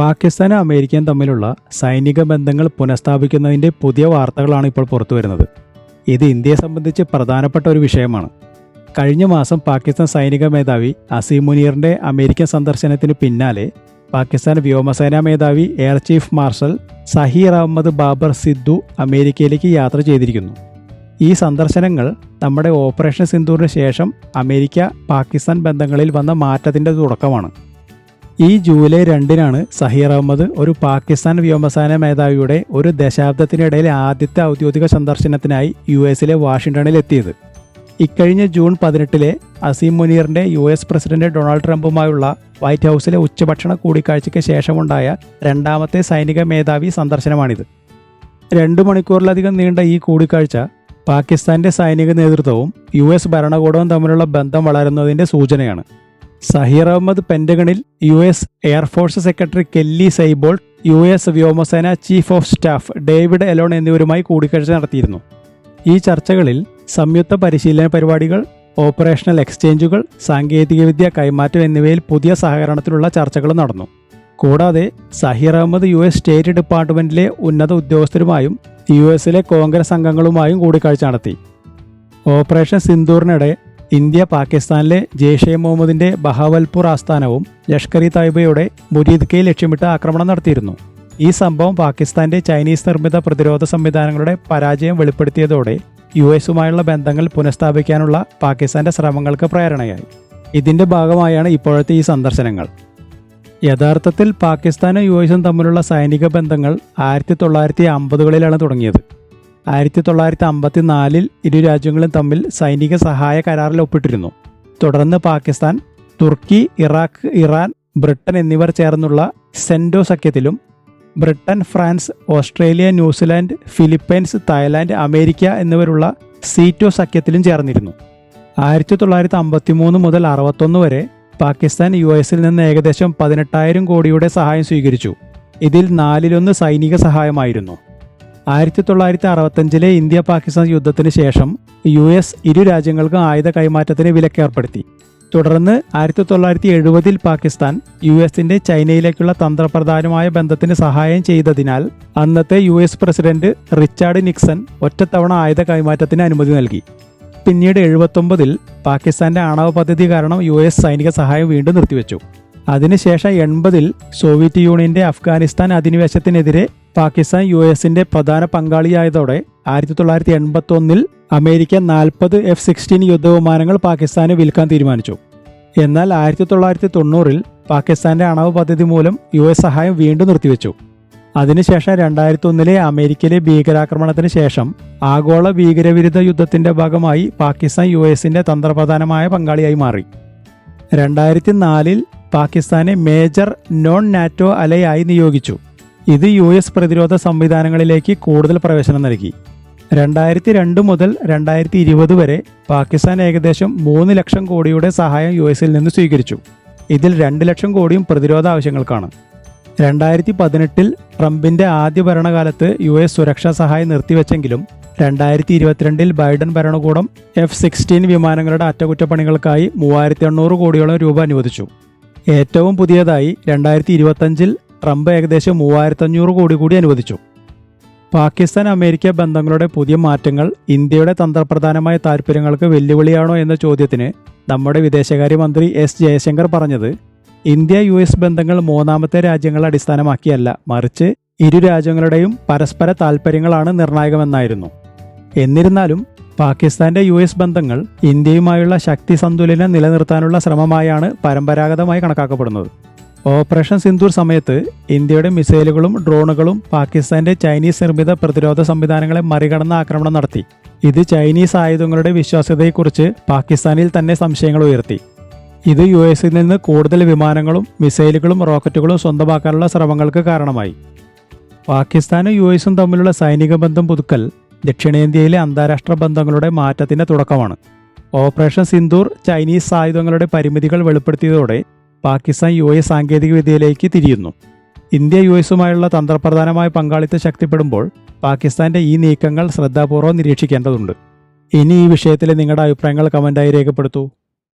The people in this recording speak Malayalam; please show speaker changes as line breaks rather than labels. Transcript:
പാകിസ്ഥാനും അമേരിക്കയും തമ്മിലുള്ള സൈനിക ബന്ധങ്ങൾ പുനഃസ്ഥാപിക്കുന്നതിൻ്റെ പുതിയ വാർത്തകളാണ് ഇപ്പോൾ പുറത്തുവരുന്നത്. ഇത് ഇന്ത്യയെ സംബന്ധിച്ച് പ്രധാനപ്പെട്ട ഒരു വിഷയമാണ്. കഴിഞ്ഞ മാസം പാകിസ്ഥാൻ സൈനിക മേധാവി അസീം മുനീറിൻ്റെ അമേരിക്കൻ സന്ദർശനത്തിന് പിന്നാലെ പാകിസ്ഥാൻ വ്യോമസേനാ മേധാവി air chief marshal Zaheer Ahmed Babar Sidhu അമേരിക്കയിലേക്ക് യാത്ര ചെയ്തിരിക്കുന്നു. ഈ സന്ദർശനങ്ങൾ നമ്മുടെ ഓപ്പറേഷൻ സിന്ദൂറിന് ശേഷം അമേരിക്ക പാകിസ്ഥാൻ ബന്ധങ്ങളിൽ വന്ന മാറ്റത്തിൻ്റെ തുടക്കമാണ്. ഈ ജൂലൈ 2-നാണ് സഹീർ അഹമ്മദ് ഒരു പാകിസ്ഥാൻ വ്യോമസേന മേധാവിയുടെ ഒരു ദശാബ്ദത്തിനിടയിലെ ആദ്യത്തെ ഔദ്യോഗിക സന്ദർശനത്തിനായി US വാഷിംഗ്ടണിലെത്തിയത്. ഇക്കഴിഞ്ഞ ജൂൺ 18 അസീം മുനീറിൻ്റെ US പ്രസിഡന്റ് ഡൊണാൾഡ് ട്രംപുമായുള്ള വൈറ്റ് ഹൗസിലെ ഉച്ചഭക്ഷണ കൂടിക്കാഴ്ചയ്ക്ക് ശേഷമുണ്ടായ രണ്ടാമത്തെ സൈനിക മേധാവി സന്ദർശനമാണിത്. 2 മണിക്കൂറിലധികം നീണ്ട ഈ കൂടിക്കാഴ്ച പാകിസ്ഥാന്റെ സൈനിക നേതൃത്വവും US ഭരണകൂടവും തമ്മിലുള്ള ബന്ധം വളരുന്നതിൻ്റെ സൂചനയാണ്. സഹീർ അഹമ്മദ് പെന്റഗണിൽ US air force secretary Kelly Seibold, US വ്യോമസേന chief of staff David Allvin എന്നിവരുമായി കൂടിക്കാഴ്ച നടത്തിയിരുന്നു. ഈ ചർച്ചകളിൽ സംയുക്ത പരിശീലന പരിപാടികൾ, ഓപ്പറേഷണൽ എക്സ്ചേഞ്ചുകൾ, സാങ്കേതികവിദ്യ കൈമാറ്റം എന്നിവയിൽ പുതിയ സഹകരണത്തിലുള്ള ചർച്ചകൾ നടന്നു. കൂടാതെ സഹീർ അഹമ്മദ് US സ്റ്റേറ്റ് ഡിപ്പാർട്ട്മെന്റിലെ ഉന്നത ഉദ്യോഗസ്ഥരുമായും US കോൺഗ്രസ് അംഗങ്ങളുമായും കൂടിക്കാഴ്ച നടത്തി. ഓപ്പറേഷൻ സിന്ദൂറിനിടെ ഇന്ത്യ പാകിസ്ഥാനിലെ ജെയ്ഷെ മുഹമ്മദിന്റെ ബഹാവൽപൂർ ആസ്ഥാനവും ലഷ്കർ ഇ തയ്ബയുടെ മുരീദ്കയിൽ ലക്ഷ്യമിട്ട് ആക്രമണം നടത്തിയിരുന്നു. ഈ സംഭവം പാകിസ്ഥാന്റെ ചൈനീസ് നിർമ്മിത പ്രതിരോധ സംവിധാനങ്ങളുടെ പരാജയം വെളിപ്പെടുത്തിയതോടെ US ബന്ധങ്ങൾ പുനഃസ്ഥാപിക്കാനുള്ള പാകിസ്ഥാന്റെ ശ്രമങ്ങൾക്ക് പ്രേരണയായി. ഇതിന്റെ ഭാഗമായാണ് ഇപ്പോഴത്തെ ഈ സന്ദർശനങ്ങൾ. യഥാർത്ഥത്തിൽ പാകിസ്ഥാനും US തമ്മിലുള്ള സൈനിക ബന്ധങ്ങൾ 1950കളിലാണ് തുടങ്ങിയത്. 1954 ഇരു രാജ്യങ്ങളും തമ്മിൽ സൈനിക സഹായ കരാറിൽ ഒപ്പിട്ടിരുന്നു. തുടർന്ന് Pakistan, Turkey, Iraq, Iran, Britain എന്നിവർ ചേർന്നുള്ള സെൻഡോ സഖ്യത്തിലും Britain, France, Australia, New Zealand, Philippines, Thailand, America എന്നിവരുള്ള സീറ്റോ സഖ്യത്തിലും ചേർന്നിരുന്നു. 1953 മുതൽ 61 വരെ പാകിസ്ഥാൻ US നിന്ന് ഏകദേശം 18,000 കോടിയുടെ സഹായം സ്വീകരിച്ചു. ഇതിൽ 4/1 സൈനിക സഹായമായിരുന്നു. 1965 ഇന്ത്യ പാകിസ്ഥാൻ യുദ്ധത്തിന് ശേഷം US ഇരു രാജ്യങ്ങൾക്കും ആയുധ കൈമാറ്റത്തിന് വിലക്കേർപ്പെടുത്തി. തുടർന്ന് 1970 പാകിസ്ഥാൻ US ചൈനയിലേക്കുള്ള തന്ത്രപ്രധാനമായ ബന്ധത്തിന് സഹായം ചെയ്തതിനാൽ അന്നത്തെ US പ്രസിഡന്റ് റിച്ചാർഡ് നിക്സൺ ഒറ്റത്തവണ ആയുധ കൈമാറ്റത്തിന് അനുമതി നൽകി. പിന്നീട് 1979 പാകിസ്ഥാന്റെ ആണവ പദ്ധതി കാരണം US സൈനിക സഹായം വീണ്ടും നിർത്തിവെച്ചു. അതിനുശേഷം 80 സോവിയറ്റ് യൂണിയന്റെ അഫ്ഗാനിസ്ഥാൻ അധിനിവേശത്തിനെതിരെ പാകിസ്ഥാൻ US പ്രധാന പങ്കാളിയായതോടെ 1981 അമേരിക്ക 40 F-16 യുദ്ധവിമാനങ്ങൾ പാകിസ്ഥാന് വിൽക്കാൻ തീരുമാനിച്ചു. എന്നാൽ 1990 പാകിസ്ഥാന്റെ ആണവ പദ്ധതി മൂലം US സഹായം വീണ്ടും നിർത്തിവെച്ചു. അതിനുശേഷം 2001 അമേരിക്കയിലെ ഭീകരാക്രമണത്തിന് ശേഷം ആഗോള ഭീകരവിരുദ്ധ യുദ്ധത്തിന്റെ ഭാഗമായി പാകിസ്ഥാൻ US തന്ത്രപ്രധാനമായ പങ്കാളിയായി മാറി. 2004 പാകിസ്ഥാനെ മേജർ നോൺ നാറ്റോ അലയായി നിയോഗിച്ചു. ഇത് US പ്രതിരോധ സംവിധാനങ്ങളിലേക്ക് കൂടുതൽ പ്രവേശനം നൽകി. 2002 മുതൽ 2020 വരെ പാകിസ്ഥാൻ ഏകദേശം 3 ലക്ഷം കോടിയുടെ സഹായം US നിന്ന് സ്വീകരിച്ചു. ഇതിൽ 2 ലക്ഷം കോടിയും പ്രതിരോധ ആവശ്യങ്ങൾക്കാണ്. 2018 ട്രംപിന്റെ ആദ്യ ഭരണകാലത്ത് US സുരക്ഷാ സഹായം നിർത്തിവെച്ചെങ്കിലും 2022 ബൈഡൻ ഭരണകൂടം F-16 വിമാനങ്ങളുടെ അറ്റകുറ്റപ്പണികൾക്കായി 3,800 കോടിയോളം രൂപ അനുവദിച്ചു. ഏറ്റവും പുതിയതായി 2025 ട്രംപ് ഏകദേശം 3,500 കോടി കൂടി അനുവദിച്ചു. പാകിസ്ഥാൻ അമേരിക്ക ബന്ധങ്ങളുടെ പുതിയ മാറ്റങ്ങൾ ഇന്ത്യയുടെ തന്ത്രപ്രധാനമായ താൽപ്പര്യങ്ങൾക്ക് വെല്ലുവിളിയാണോ എന്ന ചോദ്യത്തിന് നമ്മുടെ വിദേശകാര്യമന്ത്രി S ജയശങ്കർ പറഞ്ഞത്, ഇന്ത്യ US ബന്ധങ്ങൾ മൂന്നാമത്തെ രാജ്യങ്ങളെ അടിസ്ഥാനമാക്കിയല്ല, മറിച്ച് ഇരു രാജ്യങ്ങളുടെയും പരസ്പര താൽപ്പര്യങ്ങളാണ് നിർണായകമെന്നായിരുന്നു. എന്നിരുന്നാലും പാകിസ്ഥാന്റെ US ബന്ധങ്ങൾ ഇന്ത്യയുമായുള്ള ശക്തി സന്തുലനം നിലനിർത്താനുള്ള ശ്രമമായാണ് പരമ്പരാഗതമായി കണക്കാക്കപ്പെടുന്നത്. ഓപ്പറേഷൻ സിന്ദൂർ സമയത്ത് ഇന്ത്യയുടെ മിസൈലുകളും ഡ്രോണുകളും പാകിസ്ഥാന്റെ ചൈനീസ് നിർമ്മിത പ്രതിരോധ സംവിധാനങ്ങളെ മറികടന്ന ആക്രമണം നടത്തി. ഇത് ചൈനീസ് ആയുധങ്ങളുടെ വിശ്വാസ്യതയെക്കുറിച്ച് പാകിസ്ഥാനിൽ തന്നെ സംശയങ്ങൾ ഉയർത്തി. ഇത് US നിന്ന് കൂടുതൽ വിമാനങ്ങളും മിസൈലുകളും റോക്കറ്റുകളും സ്വന്തമാക്കാനുള്ള ശ്രമങ്ങൾക്ക് കാരണമായി. പാകിസ്ഥാനും US തമ്മിലുള്ള സൈനിക ബന്ധം പുതുക്കൽ ദക്ഷിണേന്ത്യയിലെ അന്താരാഷ്ട്ര ബന്ധങ്ങളുടെ മാറ്റത്തിന്റെ തുടക്കമാണ്. ഓപ്പറേഷൻ സിന്ദൂർ ചൈനീസ് ആയുധങ്ങളുടെ പരിമിതികൾ വെളിപ്പെടുത്തിയതോടെ പാകിസ്ഥാൻ US സാങ്കേതിക വിദ്യയിലേക്ക് തിരിയുന്നു. ഇന്ത്യ US തന്ത്രപ്രധാനമായ പങ്കാളിത്തം ശക്തിപ്പെടുമ്പോൾ പാകിസ്ഥാന്റെ ഈ നീക്കങ്ങൾ ശ്രദ്ധാപൂർവ്വം നിരീക്ഷിക്കേണ്ടതുണ്ട്. ഇനി ഈ വിഷയത്തിൽ നിങ്ങളുടെ അഭിപ്രായങ്ങൾ കമന്റായി രേഖപ്പെടുത്തൂ.